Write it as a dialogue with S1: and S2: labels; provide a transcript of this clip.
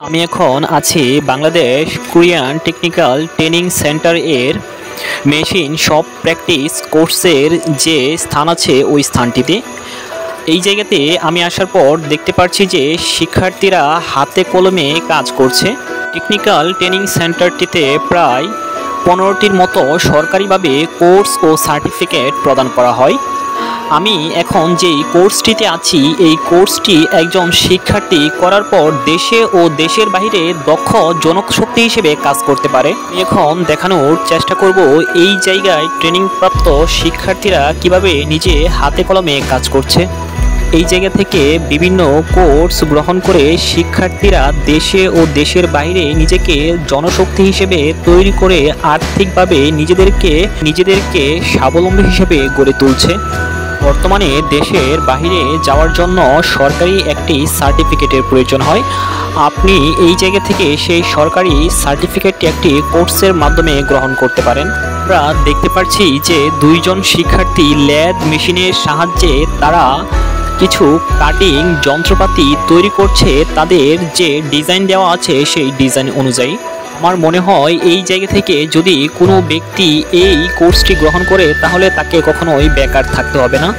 S1: আমি এখন আছি Bangladesh Korean technical training centre এর মেশিন শপ প্র্যাকটিস কোর্সের যে স্থান আছে ওই স্থানটিতে। এই জায়গাতে আমি আসার পর দেখতে পাচ্ছি যে শিক্ষার্থীরা হাতে কলমে কাজ করছে। টেকনিক্যাল ট্রেনিং সেন্টারটিতে প্রায় 15টির মতো সরকারিভাবে কোর্স ও সার্টিফিকেট প্রদান করা হয়। আমি এখন যেই কোর্সটিতে আছি এই কোর্সটি একজন শিক্ষার্থী করার পর দেশে ও দেশের বাইরে দক্ষ জনশক্তি হিসেবে কাজ করতে পারে। আমি এখন দেখানোর চেষ্টা করব এই জায়গায় ট্রেনিংপ্রাপ্ত শিক্ষার্থীরা কিভাবে নিজে হাতে কলমে কাজ করছে। এই জায়গা থেকে বিভিন্ন কোর্স গ্রহণ করে শিক্ষার্থীরা দেশে ও দেশের বাইরে নিজেকে জনশক্তি হিসেবে তৈরি করে আর্থিকভাবে নিজেদেরকে স্বাবলম্বী হিসেবে গড়ে তুলছে। বর্তমানে দেশের বাইরে যাওয়ার জন্য সরকারি একটি সার্টিফিকেটের প্রয়োজন হয়। আপনি এই জায়গা থেকে সেই সরকারি সার্টিফিকেটটি একটি কোর্সের মাধ্যমে গ্রহণ করতে পারেন। আমরা দেখতে পাচ্ছি যে দুইজন শিক্ষার্থী ল্যাদ মেশিনের সাহায্যে তারা কিছু কাটিং যন্ত্রপাতি তৈরি করছে তাদের যে ডিজাইন দেওয়া আছে সেই ডিজাইন অনুযায়ী। আমার মনে হয় এই জায়গা থেকে যদি কোনো ব্যক্তি এই কোর্সটি গ্রহণ করে তাহলে তাকে কখনোই বেকার থাকতে হবে না।